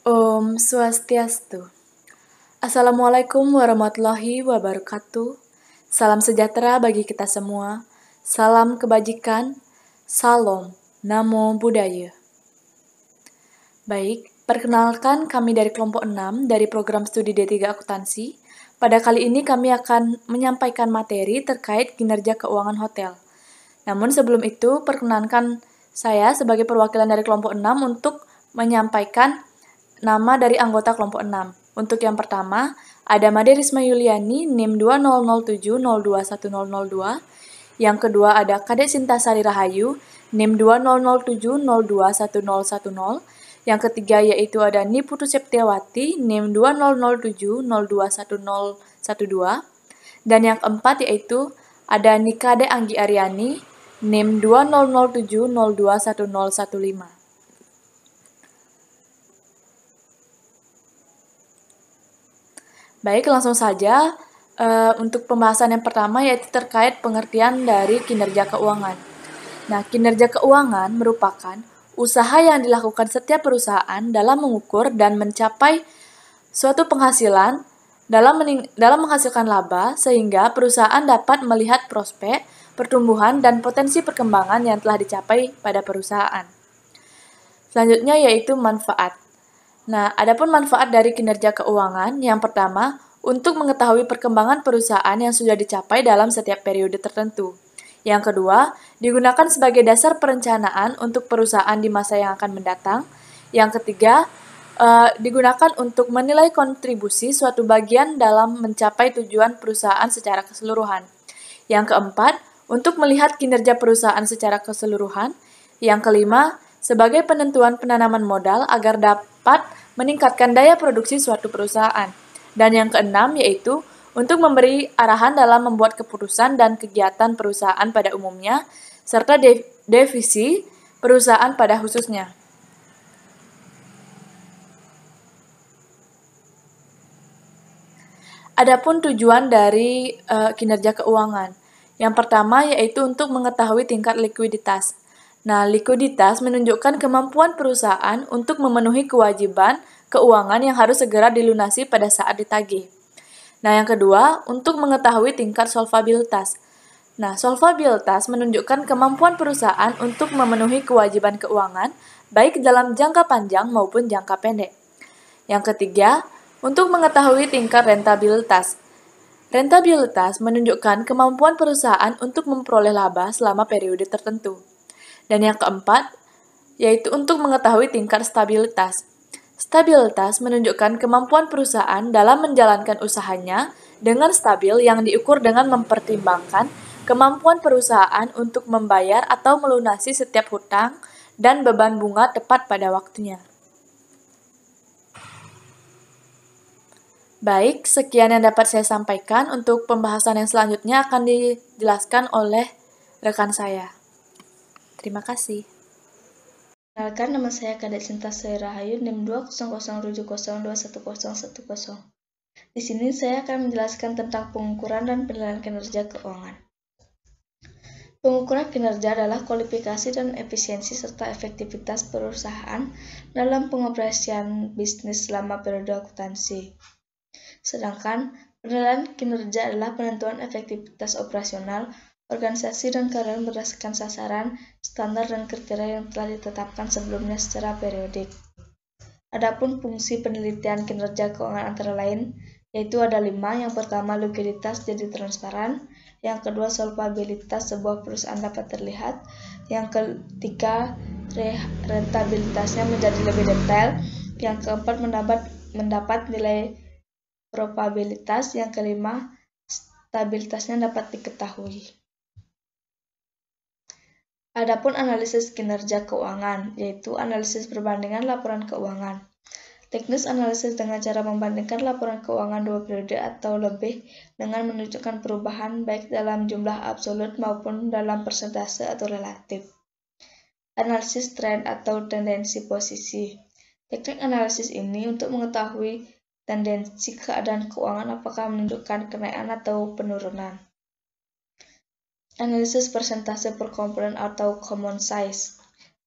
Om Swastiastu. Assalamualaikum warahmatullahi wabarakatuh. Salam sejahtera bagi kita semua. Salam kebajikan. Salam. Namo Buddhaya. Baik, perkenalkan kami dari kelompok 6 dari program studi D3 Akuntansi. Pada kali ini kami akan menyampaikan materi terkait kinerja keuangan hotel. Namun sebelum itu, perkenankan saya sebagai perwakilan dari kelompok 6 untuk menyampaikan nama dari anggota kelompok 6. Untuk yang pertama, ada Made Risma Yuliani, NIM 2007021002. Yang kedua ada Kadek Sintasari Rahayu, NIM 2007021010. Yang ketiga yaitu ada Niputu Septiawati, NIM 2007021012. Dan yang keempat yaitu ada Nikade Anggi Aryani, NIM 2007021015. Baik, langsung saja untuk pembahasan yang pertama yaitu terkait pengertian dari kinerja keuangan. Nah, kinerja keuangan merupakan usaha yang dilakukan setiap perusahaan dalam mengukur dan mencapai suatu penghasilan dalam menghasilkan laba sehingga perusahaan dapat melihat prospek, pertumbuhan, dan potensi perkembangan yang telah dicapai pada perusahaan. Selanjutnya yaitu manfaat. Nah, adapun manfaat dari kinerja keuangan, yang pertama, untuk mengetahui perkembangan perusahaan yang sudah dicapai dalam setiap periode tertentu. Yang kedua, digunakan sebagai dasar perencanaan untuk perusahaan di masa yang akan mendatang. Yang ketiga, digunakan untuk menilai kontribusi suatu bagian dalam mencapai tujuan perusahaan secara keseluruhan. Yang keempat, untuk melihat kinerja perusahaan secara keseluruhan. Yang kelima, sebagai penentuan penanaman modal agar dapat meningkatkan daya produksi suatu perusahaan. Dan yang keenam yaitu untuk memberi arahan dalam membuat keputusan dan kegiatan perusahaan pada umumnya, serta divisi perusahaan pada khususnya. Adapun tujuan dari kinerja keuangan. Yang pertama yaitu untuk mengetahui tingkat likuiditas. Nah, likuiditas menunjukkan kemampuan perusahaan untuk memenuhi kewajiban keuangan yang harus segera dilunasi pada saat ditagih. Nah, yang kedua, untuk mengetahui tingkat solvabilitas. Nah, solvabilitas menunjukkan kemampuan perusahaan untuk memenuhi kewajiban keuangan, baik dalam jangka panjang maupun jangka pendek. Yang ketiga, untuk mengetahui tingkat rentabilitas. Rentabilitas menunjukkan kemampuan perusahaan untuk memperoleh laba selama periode tertentu. Dan yang keempat, yaitu untuk mengetahui tingkat stabilitas. Stabilitas menunjukkan kemampuan perusahaan dalam menjalankan usahanya dengan stabil yang diukur dengan mempertimbangkan kemampuan perusahaan untuk membayar atau melunasi setiap hutang dan beban bunga tepat pada waktunya. Baik, sekian yang dapat saya sampaikan. Untuk pembahasan yang selanjutnya akan dijelaskan oleh rekan saya. Terima kasih. Perkenalkan, nama saya Kadek Sintasari Rahayu, NIM 20070211010. Di sini saya akan menjelaskan tentang pengukuran dan penilaian kinerja keuangan. Pengukuran kinerja adalah kualifikasi dan efisiensi serta efektivitas perusahaan dalam pengoperasian bisnis selama periode akuntansi. Sedangkan penilaian kinerja adalah penentuan efektivitas operasional organisasi dan karyawan berdasarkan sasaran, standar, dan kriteria yang telah ditetapkan sebelumnya secara periodik. Adapun fungsi penelitian kinerja keuangan antara lain, yaitu ada 5. Yang pertama, likuiditas jadi transparan. Yang kedua, solvabilitas sebuah perusahaan dapat terlihat. Yang ketiga, rentabilitasnya menjadi lebih detail. Yang keempat, mendapat nilai probabilitas. Yang kelima, stabilitasnya dapat diketahui. Adapun analisis kinerja keuangan, yaitu analisis perbandingan laporan keuangan. Teknis analisis dengan cara membandingkan laporan keuangan 2 periode atau lebih dengan menunjukkan perubahan baik dalam jumlah absolut maupun dalam persentase atau relatif. Analisis tren atau tendensi posisi. Teknik analisis ini untuk mengetahui tendensi keadaan keuangan apakah menunjukkan kenaikan atau penurunan. Analisis persentase per komponen atau common size.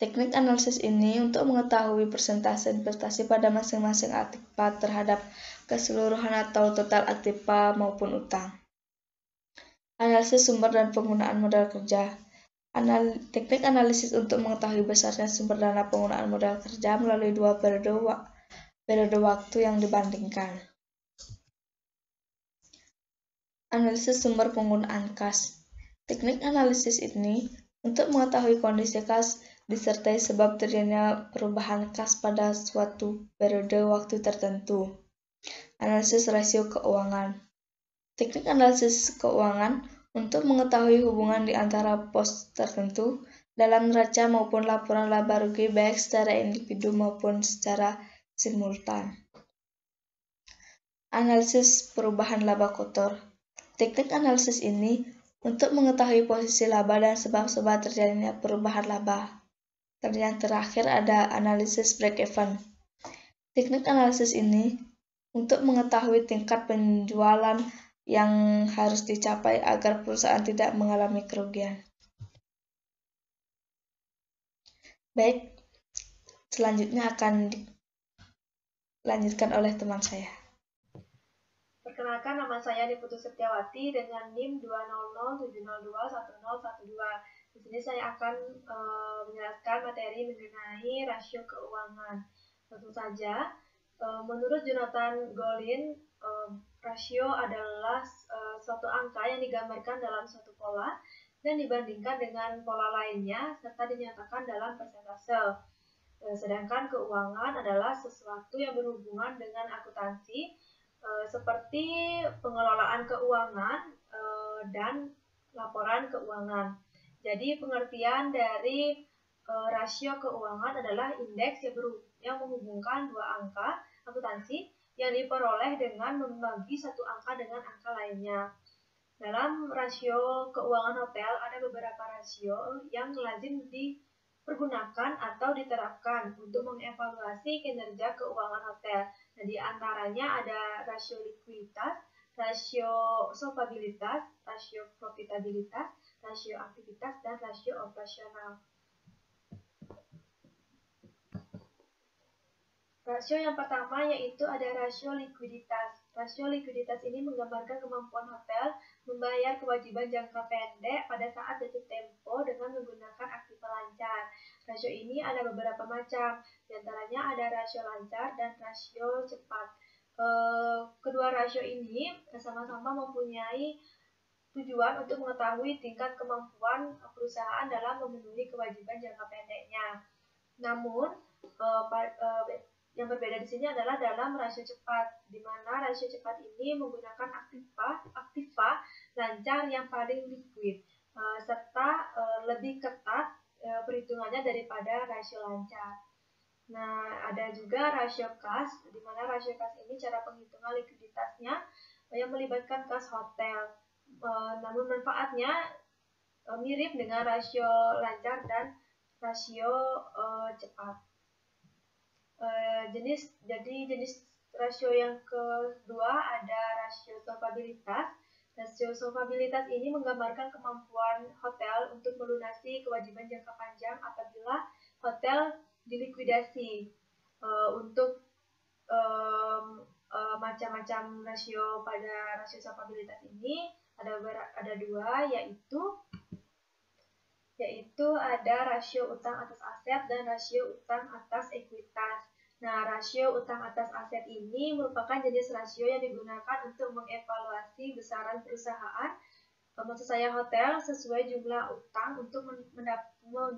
Teknik analisis ini untuk mengetahui persentase investasi pada masing-masing aktiva terhadap keseluruhan atau total aktiva maupun utang. Analisis sumber dan penggunaan modal kerja. Teknik analisis untuk mengetahui besarnya sumber dana penggunaan modal kerja melalui dua periode waktu yang dibandingkan. Analisis sumber penggunaan kas. Teknik analisis ini untuk mengetahui kondisi kas disertai sebab terjadinya perubahan kas pada suatu periode waktu tertentu. Analisis rasio keuangan. Teknik analisis keuangan untuk mengetahui hubungan di antara pos tertentu dalam neraca maupun laporan laba rugi baik secara individu maupun secara simultan. Analisis perubahan laba kotor. Teknik analisis ini untuk mengetahui posisi laba dan sebab-sebab terjadinya perubahan laba. Dan yang terakhir ada analisis break-even. Teknik analisis ini untuk mengetahui tingkat penjualan yang harus dicapai agar perusahaan tidak mengalami kerugian. Baik, selanjutnya akan dilanjutkan oleh teman saya. Perkenalkan, nama saya Niputu Setiawati dengan NIM 20070211012. Di sini saya akan menjelaskan materi mengenai rasio keuangan. Tentu saja, menurut Jonathan Golin, rasio adalah suatu angka yang digambarkan dalam suatu pola dan dibandingkan dengan pola lainnya serta dinyatakan dalam persentase. Sedangkan keuangan adalah sesuatu yang berhubungan dengan akuntansi, seperti pengelolaan keuangan dan laporan keuangan. Jadi pengertian dari rasio keuangan adalah indeks yang menghubungkan dua angka akuntansi yang diperoleh dengan membagi satu angka dengan angka lainnya. Dalam rasio keuangan hotel ada beberapa rasio yang lazim dipergunakan atau diterapkan untuk mengevaluasi kinerja keuangan hotel. Nah, di antaranya ada rasio likuiditas, rasio solvabilitas, rasio profitabilitas, rasio aktivitas, dan rasio operasional. Rasio yang pertama yaitu ada rasio likuiditas. Rasio likuiditas ini menggambarkan kemampuan hotel membayar kewajiban jangka pendek pada saat jatuh tempo dengan menggunakan aktiva lancar. Rasio ini ada beberapa macam, diantaranya ada rasio lancar dan rasio cepat. Kedua rasio ini sama-sama mempunyai tujuan untuk mengetahui tingkat kemampuan perusahaan dalam memenuhi kewajiban jangka pendeknya. Namun, yang berbeda di sini adalah dalam rasio cepat, di mana rasio cepat ini menggunakan aktiva lancar yang paling likuid, serta lebih ketat perhitungannya daripada rasio lancar. Nah, ada juga rasio kas, di mana rasio kas ini cara penghitungan likuiditasnya yang melibatkan kas hotel. Namun manfaatnya mirip dengan rasio lancar dan rasio cepat. Jenis rasio yang kedua ada rasio solvabilitas. Rasio solvabilitas ini menggambarkan kemampuan hotel untuk melunasi kewajiban jangka panjang apabila hotel dilikuidasi. Untuk macam-macam rasio pada rasio solvabilitas ini ada dua, yaitu ada rasio utang atas aset dan rasio utang atas ekuitas. Nah, rasio utang atas aset ini merupakan jenis rasio yang digunakan untuk mengevaluasi besaran perusahaan, maksud saya hotel, sesuai jumlah utang untuk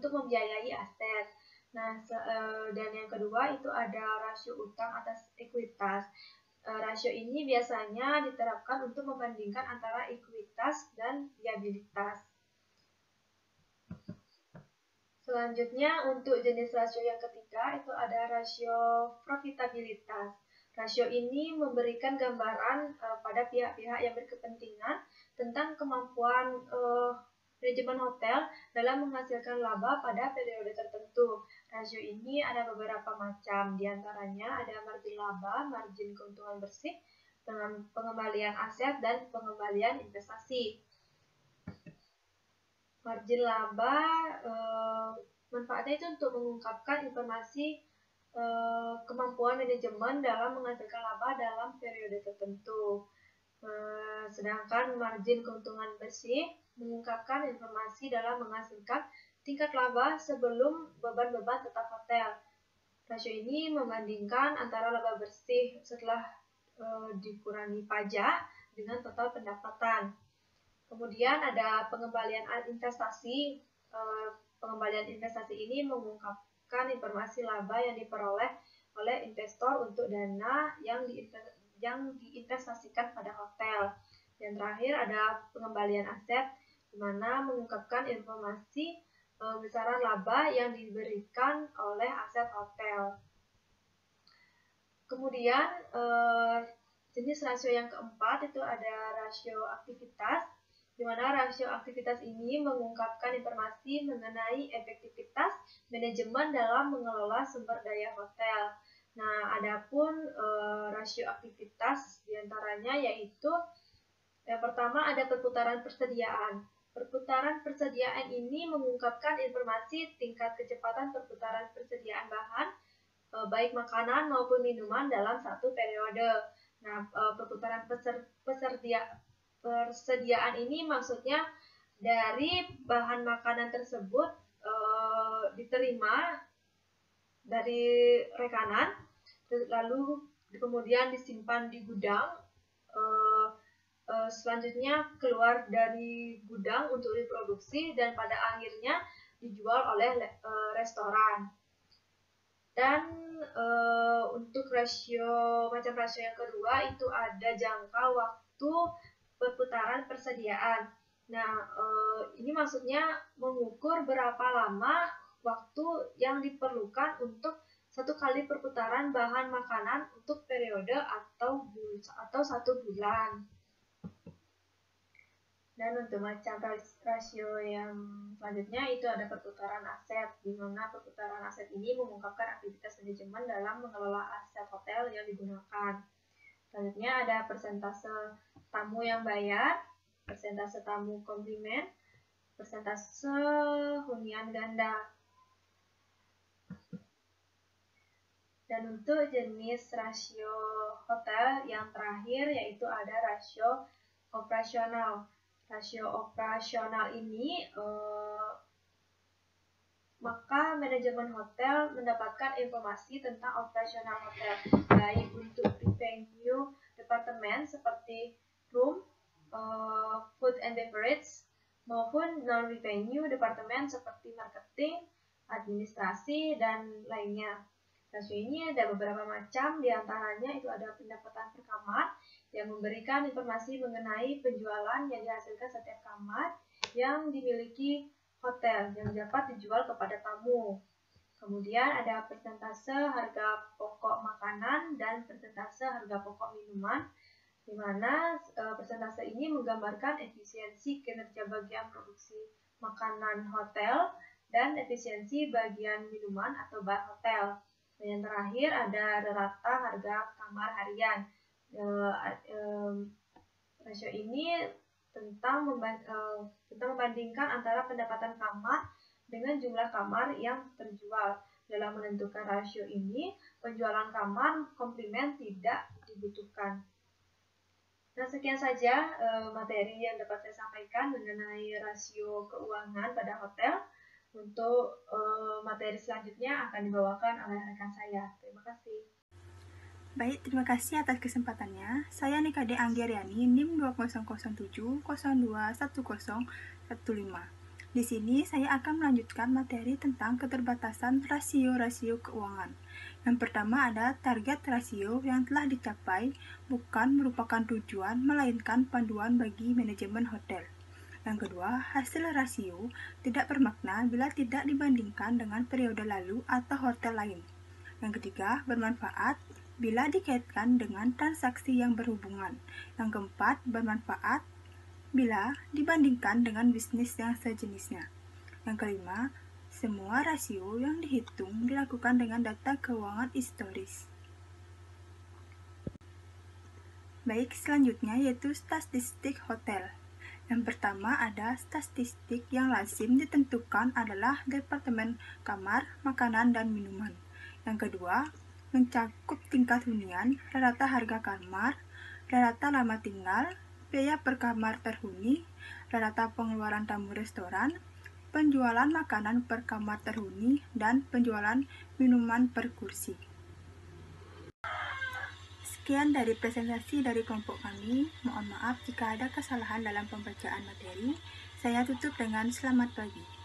membiayai aset. Nah, dan yang kedua itu ada rasio utang atas ekuitas. Rasio ini biasanya diterapkan untuk membandingkan antara ekuitas dan liabilitas. Selanjutnya, untuk jenis rasio yang ketiga itu ada rasio profitabilitas. Rasio ini memberikan gambaran pada pihak-pihak yang berkepentingan tentang kemampuan manajemen hotel dalam menghasilkan laba pada periode tertentu. Rasio ini ada beberapa macam, diantaranya ada margin laba, margin keuntungan bersih, pengembalian aset, dan pengembalian investasi. Margin laba Manfaatnya itu untuk mengungkapkan informasi kemampuan manajemen dalam menghasilkan laba dalam periode tertentu. Sedangkan margin keuntungan bersih mengungkapkan informasi dalam menghasilkan tingkat laba sebelum beban-beban tetap hotel. Rasio ini membandingkan antara laba bersih setelah dikurangi pajak dengan total pendapatan. Kemudian ada pengembalian investasi. Pengembalian investasi ini mengungkapkan informasi laba yang diperoleh oleh investor untuk dana yang diinvestasikan pada hotel. Dan terakhir ada pengembalian aset, di mana mengungkapkan informasi besaran laba yang diberikan oleh aset hotel. Kemudian jenis rasio yang keempat itu ada rasio aktivitas, di mana rasio aktivitas ini mengungkapkan informasi mengenai efektivitas manajemen dalam mengelola sumber daya hotel. Nah, adapun rasio aktivitas diantaranya yaitu yang pertama ada perputaran persediaan. Perputaran persediaan ini mengungkapkan informasi tingkat kecepatan perputaran persediaan bahan, baik makanan maupun minuman dalam satu periode. Nah, perputaran persediaan ini maksudnya dari bahan makanan tersebut diterima dari rekanan, lalu kemudian disimpan di gudang, selanjutnya keluar dari gudang untuk diproduksi dan pada akhirnya dijual oleh restoran. Dan untuk macam rasio yang kedua itu ada jangka waktu perputaran persediaan. Nah, ini maksudnya mengukur berapa lama waktu yang diperlukan untuk satu kali perputaran bahan makanan untuk periode atau 1 bulan. Dan untuk macam rasio yang selanjutnya itu ada perputaran aset, di mana perputaran aset ini mengungkapkan aktivitas manajemen dalam mengelola aset hotel yang digunakan. Selanjutnya ada persentase tamu yang bayar, persentase tamu komplimen, persentase hunian ganda. Dan untuk jenis rasio hotel yang terakhir yaitu ada rasio operasional. Rasio operasional ini maka manajemen hotel mendapatkan informasi tentang operasional hotel, baik untuk revenue departemen seperti room, food and beverage, maupun non-revenue departemen seperti marketing, administrasi, dan lainnya. Rasio ini ada beberapa macam, diantaranya itu ada pendapatan per kamar yang memberikan informasi mengenai penjualan yang dihasilkan setiap kamar yang dimiliki hotel yang dapat dijual kepada tamu. Kemudian ada persentase harga pokok makanan dan persentase harga pokok minuman, di mana persentase ini menggambarkan efisiensi kinerja bagian produksi makanan hotel dan efisiensi bagian minuman atau bar hotel. Dan yang terakhir ada rata harga kamar harian. Rasio ini tentang membandingkan antara pendapatan kamar dengan jumlah kamar yang terjual. Dalam menentukan rasio ini, penjualan kamar komplimen tidak dibutuhkan. Nah, sekian saja materi yang dapat saya sampaikan mengenai rasio keuangan pada hotel. Untuk materi selanjutnya akan dibawakan oleh rekan saya. Terima kasih. Baik, terima kasih atas kesempatannya. Saya Nikade Anggeriani, NIM 2007021015. Di sini saya akan melanjutkan materi tentang keterbatasan rasio-rasio keuangan. Yang pertama ada target rasio yang telah dicapai bukan merupakan tujuan, melainkan panduan bagi manajemen hotel. Yang kedua, hasil rasio tidak bermakna bila tidak dibandingkan dengan periode lalu atau hotel lain. Yang ketiga, bermanfaat bila dikaitkan dengan transaksi yang berhubungan. Yang keempat, bermanfaat bila dibandingkan dengan bisnis yang sejenisnya. Yang kelima, semua rasio yang dihitung dilakukan dengan data keuangan historis. Baik, selanjutnya yaitu statistik hotel. Yang pertama ada statistik yang lazim ditentukan adalah Departemen Kamar, Makanan, dan Minuman. Yang kedua, mencakup tingkat hunian, rata harga kamar, rata lama tinggal, biaya per kamar terhuni, rata pengeluaran tamu restoran, penjualan makanan per kamar terhuni, dan penjualan minuman per kursi. Sekian dari presentasi dari kelompok kami. Mohon maaf jika ada kesalahan dalam pembacaan materi. Saya tutup dengan selamat pagi.